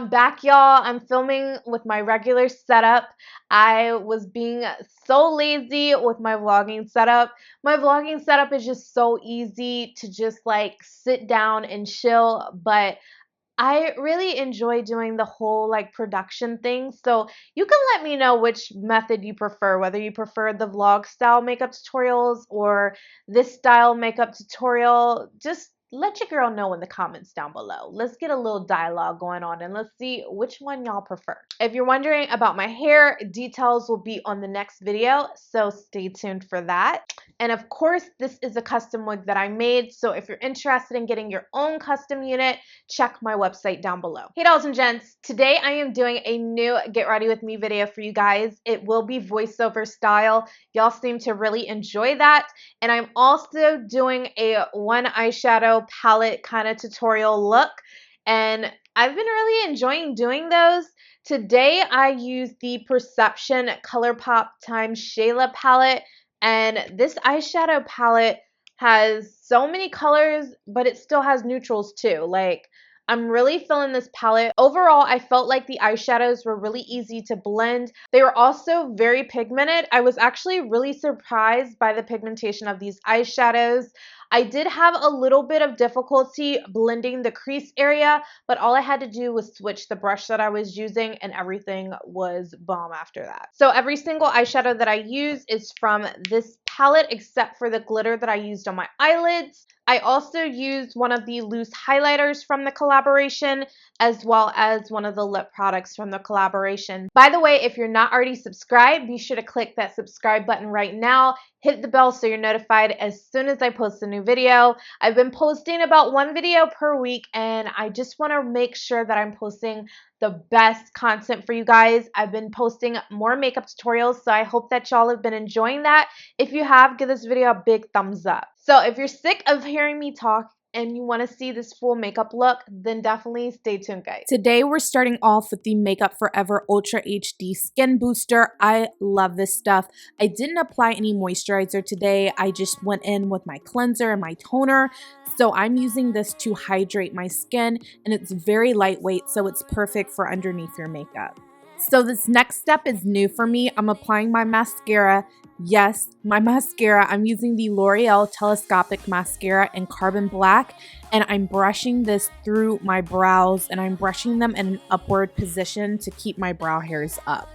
I'm back, y'all. I'm filming with my regular setup. I was being so lazy with my vlogging setup. My vlogging setup is just so easy to just like sit down and chill, but I really enjoy doing the whole like production thing. So you can let me know which method you prefer, whether you prefer the vlog style makeup tutorials or this style makeup tutorial. Just let your girl know in the comments down below. Let's get a little dialogue going on and let's see which one y'all prefer. If you're wondering about my hair, details will be on the next video, so stay tuned for that. And of course, this is a custom wig that I made, so if you're interested in getting your own custom unit, check my website down below. Hey dolls and gents, today I am doing a new Get Ready With Me video for you guys. It will be voiceover style. Y'all seem to really enjoy that. And I'm also doing a one eyeshadow palette kind of tutorial look. And I've been really enjoying doing those. Today I use the Perception Colourpop x Shayla palette. And this eyeshadow palette has so many colors, but it still has neutrals too. Like, I'm really feeling this palette. Overall, I felt like the eyeshadows were really easy to blend. They were also very pigmented. I was actually really surprised by the pigmentation of these eyeshadows. I did have a little bit of difficulty blending the crease area, but all I had to do was switch the brush that I was using and everything was bomb after that. So every single eyeshadow that I use is from this palette except for the glitter that I used on my eyelids. I also used one of the loose highlighters from the collaboration as well as one of the lip products from the collaboration. By the way, if you're not already subscribed, be sure to click that subscribe button right now. Hit the bell so you're notified as soon as I post a new video. I've been posting about one video per week and I just want to make sure that I'm posting the best content for you guys. I've been posting more makeup tutorials, so I hope that y'all have been enjoying that. If you have, give this video a big thumbs up. So if you're sick of hearing me talk and you want to see this full makeup look, then definitely stay tuned, guys. Today we're starting off with the Makeupd0ll Ultra HD Skin Booster. I love this stuff. I didn't apply any moisturizer today. I just went in with my cleanser and my toner. So I'm using this to hydrate my skin, and it's very lightweight, so it's perfect for underneath your makeup. So this next step is new for me. I'm applying my mascara. Yes, my mascara. I'm using the L'Oreal Telescopic Mascara in Carbon Black, and I'm brushing this through my brows, and I'm brushing them in an upward position to keep my brow hairs up.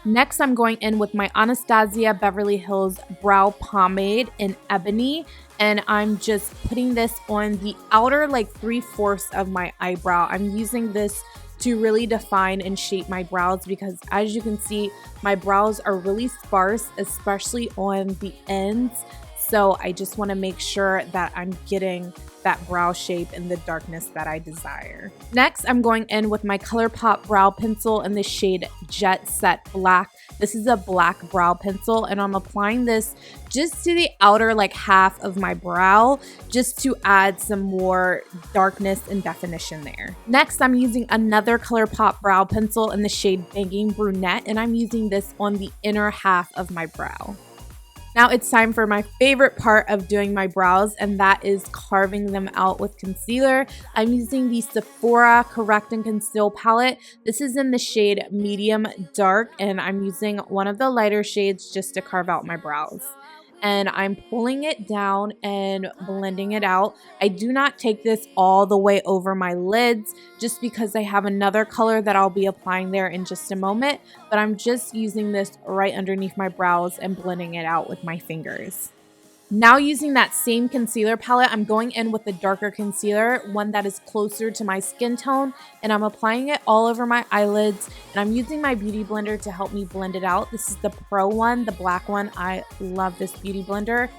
Next, I'm going in with my Anastasia Beverly Hills Brow Pomade in Ebony, and I'm just putting this on the outer like 3/4 of my eyebrow. I'm using this to really define and shape my brows because as you can see, my brows are really sparse, especially on the ends. So I just want to make sure that I'm getting that brow shape and the darkness that I desire. Next, I'm going in with my Colourpop brow pencil in the shade Jet Set Black. This is a black brow pencil, and I'm applying this just to the outer like half of my brow just to add some more darkness and definition there. Next, I'm using another Colourpop brow pencil in the shade Banging Brunette, and I'm using this on the inner half of my brow. Now it's time for my favorite part of doing my brows, and that is carving them out with concealer. I'm using the Sephora Correct and Conceal palette. This is in the shade Medium Dark, and I'm using one of the lighter shades just to carve out my brows. And I'm pulling it down and blending it out. I do not take this all the way over my lids just because I have another color that I'll be applying there in just a moment, but I'm just using this right underneath my brows and blending it out with my fingers. Now using that same concealer palette, I'm going in with a darker concealer, one that is closer to my skin tone, and I'm applying it all over my eyelids, and I'm using my beauty blender to help me blend it out. This is the Pro one, the black one. I love this beauty blender.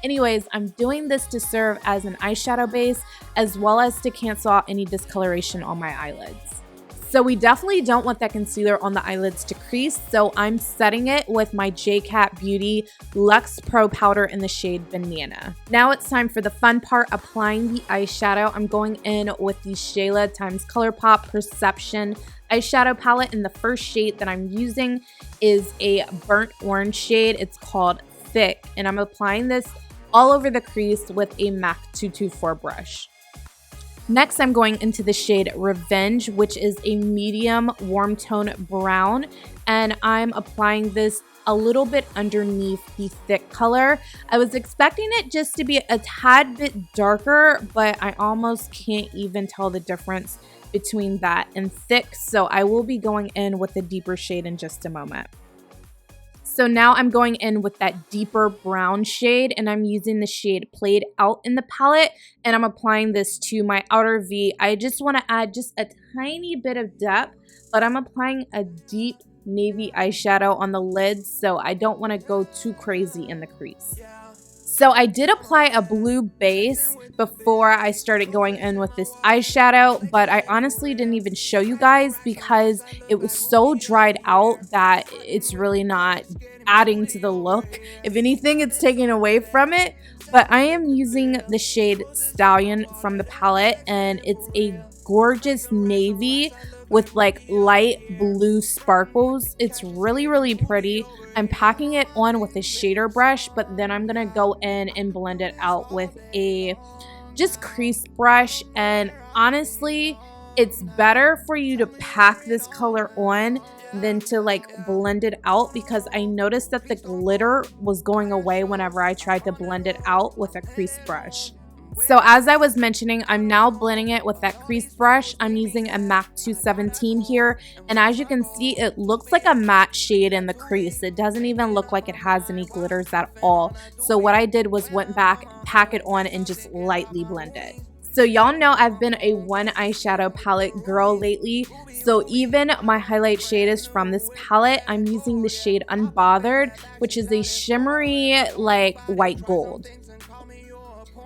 Anyways, I'm doing this to serve as an eyeshadow base as well as to cancel out any discoloration on my eyelids. So we definitely don't want that concealer on the eyelids to crease, so I'm setting it with my JCat Beauty Luxe Pro Powder in the shade Banana. Now it's time for the fun part, applying the eyeshadow. I'm going in with the Shayla x Colourpop Perception eyeshadow palette, and the first shade that I'm using is a burnt orange shade. It's called Thick, and I'm applying this all over the crease with a MAC 224 brush. Next, I'm going into the shade Revenge, which is a medium warm tone brown, and I'm applying this a little bit underneath the thick color. I was expecting it just to be a tad bit darker, but I almost can't even tell the difference between that and thick, so I will be going in with a deeper shade in just a moment. So now I'm going in with that deeper brown shade, and I'm using the shade Played Out in the palette, and I'm applying this to my outer V. I just want to add just a tiny bit of depth, but I'm applying a deep navy eyeshadow on the lids, so I don't want to go too crazy in the crease. So I did apply a blue base before I started going in with this eyeshadow, but I honestly didn't even show you guys because it was so dried out that it's really not adding to the look. If anything, it's taking away from it. But I am using the shade Stallion from the palette, and it's a gorgeous navy with like light blue sparkles. It's really, really pretty. I'm packing it on with a shader brush, but then I'm gonna go in and blend it out with a just crease brush. And honestly, it's better for you to pack this color on than to like blend it out, because I noticed that the glitter was going away whenever I tried to blend it out with a crease brush. So as I was mentioning, I'm now blending it with that crease brush. I'm using a Makeupd0ll 217 here, and as you can see, it looks like a matte shade in the crease. It doesn't even look like it has any glitters at all. So what I did was went back, pack it on, and just lightly blend it. So y'all know I've been a one eyeshadow palette girl lately, so even my highlight shade is from this palette. I'm using the shade Unbothered, which is a shimmery like white gold.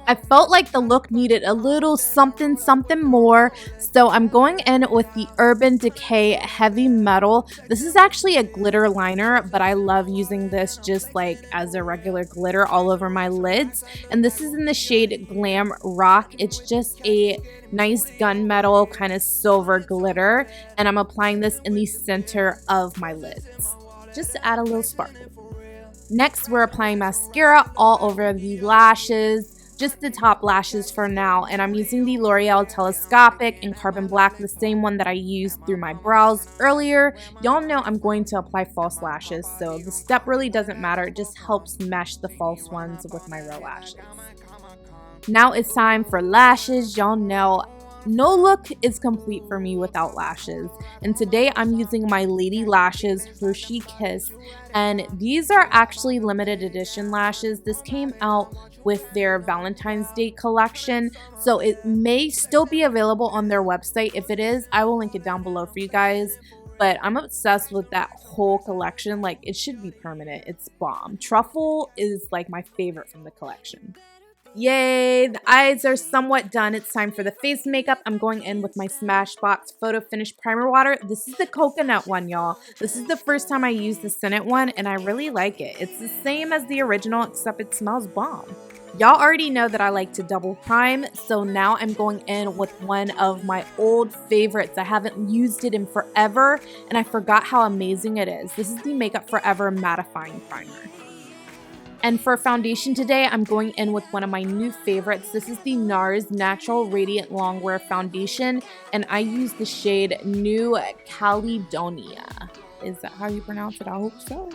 I felt like the look needed a little something more, so I'm going in with the Urban Decay Heavy Metal. This is actually a glitter liner, but I love using this just like as a regular glitter all over my lids. And this is in the shade Glam Rock. It's just a nice gunmetal kind of silver glitter, and I'm applying this in the center of my lids just to add a little sparkle. Next, we're applying mascara all over the lashes. Just the top lashes for now, and I'm using the L'Oreal Telescopic in Carbon Black, the same one that I used through my brows earlier. Y'all know I'm going to apply false lashes, so the step really doesn't matter. It just helps mesh the false ones with my real lashes. Now it's time for lashes. Y'all know no look is complete for me without lashes, and today I'm using my Lady Lashes Hershey Kiss, and these are actually limited edition lashes. This came out with their Valentine's Day collection, so it may still be available on their website. If it is, I will link it down below for you guys, but I'm obsessed with that whole collection. Like, it should be permanent. It's bomb. Truffle is like my favorite from the collection. Yay, the eyes are somewhat done. It's time for the face makeup. I'm going in with my Smashbox Photo Finish Primer Water. This is the coconut one, y'all. This is the first time I used the Senate one, and I really like it. It's the same as the original, except it smells bomb. Y'all already know that I like to double prime, so now I'm going in with one of my old favorites. I haven't used it in forever, and I forgot how amazing it is. This is the Makeup Forever Mattifying Primer. And for foundation today, I'm going in with one of my new favorites. This is the NARS Natural Radiant Longwear Foundation, and I use the shade New Caledonia. Is that how you pronounce it? I hope so.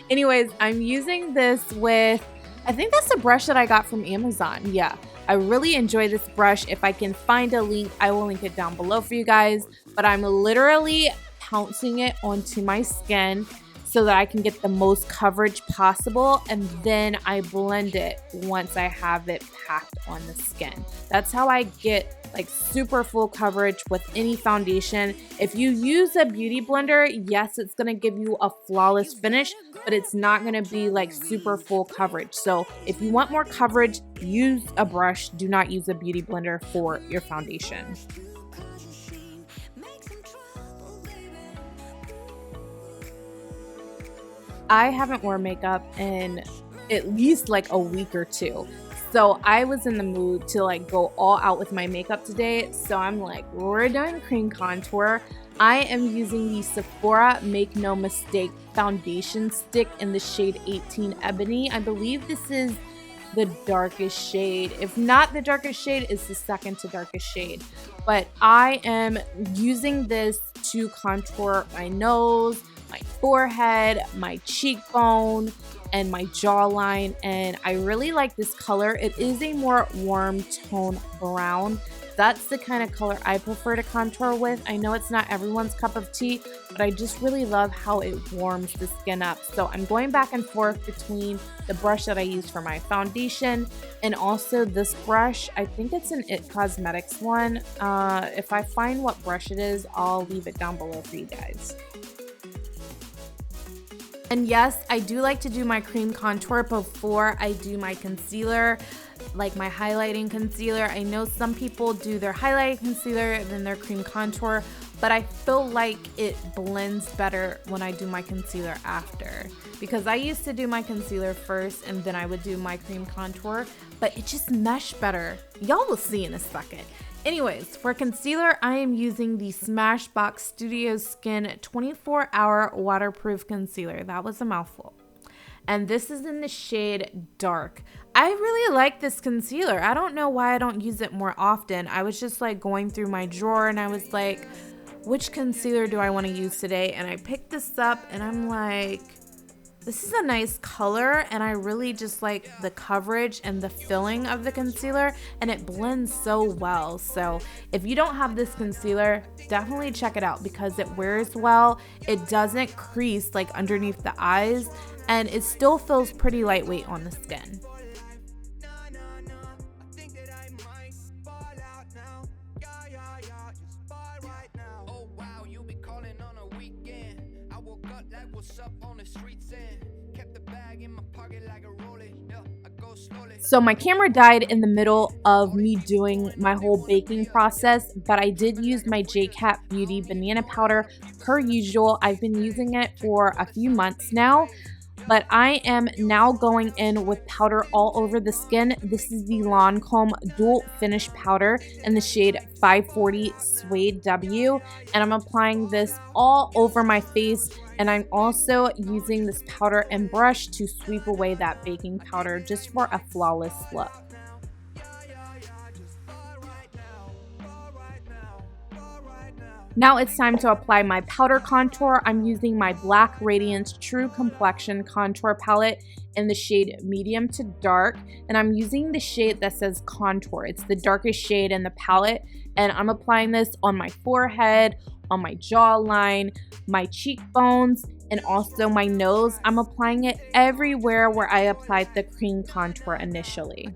Anyways, I'm using this with, I think that's a brush that I got from Amazon. Yeah, I really enjoy this brush. If I can find a link, I will link it down below for you guys. But I'm literally pouncing it onto my skin so that I can get the most coverage possible, and then I blend it once I have it packed on the skin. That's how I get like super full coverage with any foundation. If you use a beauty blender, yes, it's gonna give you a flawless finish, but it's not gonna be like super full coverage. So if you want more coverage, use a brush. Do not use a beauty blender for your foundation. I haven't worn makeup in at least like a week or two. So I was in the mood to like go all out with my makeup today. So I'm like, we're doing cream contour. I am using the Sephora Make No Mistake foundation stick in the shade 18 Ebony. I believe this is the darkest shade. If not the darkest shade, it's the second to darkest shade. But I am using this to contour my nose, my forehead, my cheekbone, and my jawline, and I really like this color. It is a more warm tone brown. That's the kind of color I prefer to contour with. I know it's not everyone's cup of tea, but I just really love how it warms the skin up. So I'm going back and forth between the brush that I use for my foundation and also this brush. I think it's an It Cosmetics one. If I find what brush it is, I'll leave it down below for you guys. And yes, I do like to do my cream contour before I do my concealer, like my highlighting concealer. I know some people do their highlighting concealer and then their cream contour, but I feel like it blends better when I do my concealer after. Because I used to do my concealer first and then I would do my cream contour, but it just meshed better. Y'all will see in a second. Anyways, for concealer, I am using the Smashbox Studio Skin 24-Hour Waterproof Concealer. That was a mouthful. And this is in the shade Dark. I really like this concealer. I don't know why I don't use it more often. I was just like going through my drawer and I was like, which concealer do I want to use today? And I picked this up and I'm like, this is a nice color, and I really just like the coverage and the filling of the concealer, and it blends so well. So if you don't have this concealer, definitely check it out because it wears well. It doesn't crease like underneath the eyes, and it still feels pretty lightweight on the skin. So my camera died in the middle of me doing my whole baking process, but I did use my JCat Beauty banana powder per usual. I've been using it for a few months now, but I am now going in with powder all over the skin. This is the Lancome Dual Finish Powder in the shade 540 Suede W, and I'm applying this all over my face, and I'm also using this powder and brush to sweep away that baking powder just for a flawless look. Now it's time to apply my powder contour. I'm using my Black Radiance True Complexion Contour Palette in the shade Medium to Dark. And I'm using the shade that says Contour. It's the darkest shade in the palette. And I'm applying this on my forehead, on my jawline, my cheekbones, and also my nose. I'm applying it everywhere where I applied the cream contour initially.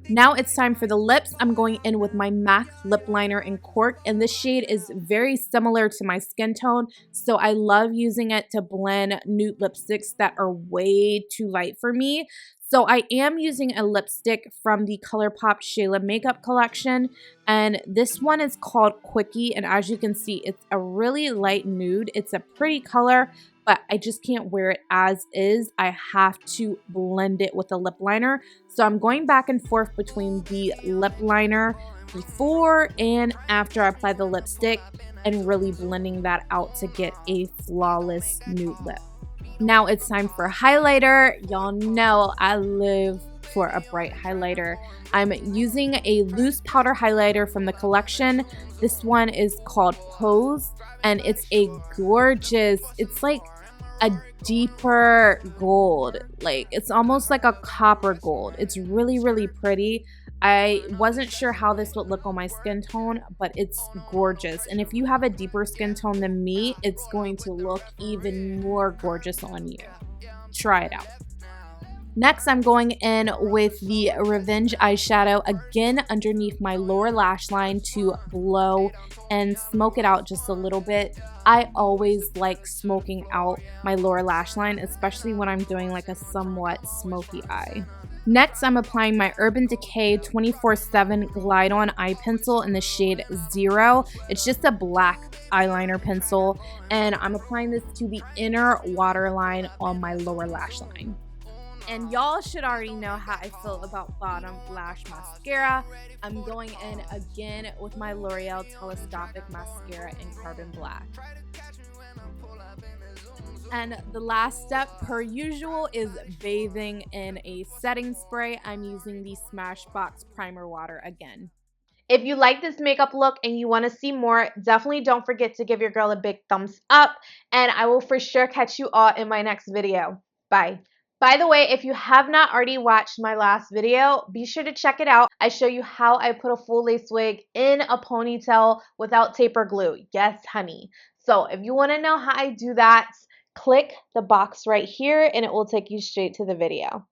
Now it's time for the lips. I'm going in with my MAC lip liner in Cork, and this shade is very similar to my skin tone, so I love using it to blend nude lipsticks that are way too light for me. So I am using a lipstick from the Colourpop Shayla makeup collection, and this one is called Quickie, and as you can see, it's a really light nude. It's a pretty color, but I just can't wear it as is. I have to blend it with a lip liner. So I'm going back and forth between the lip liner before and after I apply the lipstick and really blending that out to get a flawless nude lip. Now it's time for highlighter. Y'all know I live for a bright highlighter. I'm using a loose powder highlighter from the collection. This one is called Pose, and it's a gorgeous, it's like a deeper gold. Like it's almost like a copper gold. It's really, really pretty. I wasn't sure how this would look on my skin tone, but it's gorgeous. And if you have a deeper skin tone than me, it's going to look even more gorgeous on you. Try it out. Next, I'm going in with the Revenge eyeshadow again underneath my lower lash line to blow and smoke it out just a little bit. I always like smoking out my lower lash line, especially when I'm doing like a somewhat smoky eye. Next, I'm applying my Urban Decay 24/7 Glide On Eye Pencil in the shade 0. It's just a black eyeliner pencil, and I'm applying this to the inner waterline on my lower lash line. And y'all should already know how I feel about bottom lash mascara. I'm going in again with my L'Oreal Telescopic Mascara in Carbon Black. And the last step, per usual, is bathing in a setting spray. I'm using the Smashbox Primer Water again. If you like this makeup look and you want to see more, definitely don't forget to give your girl a big thumbs up, and I will for sure catch you all in my next video. Bye. By the way, if you have not already watched my last video, be sure to check it out. I show you how I put a full lace wig in a ponytail without tape or glue. Yes, honey. So if you want to know how I do that, click the box right here and it will take you straight to the video.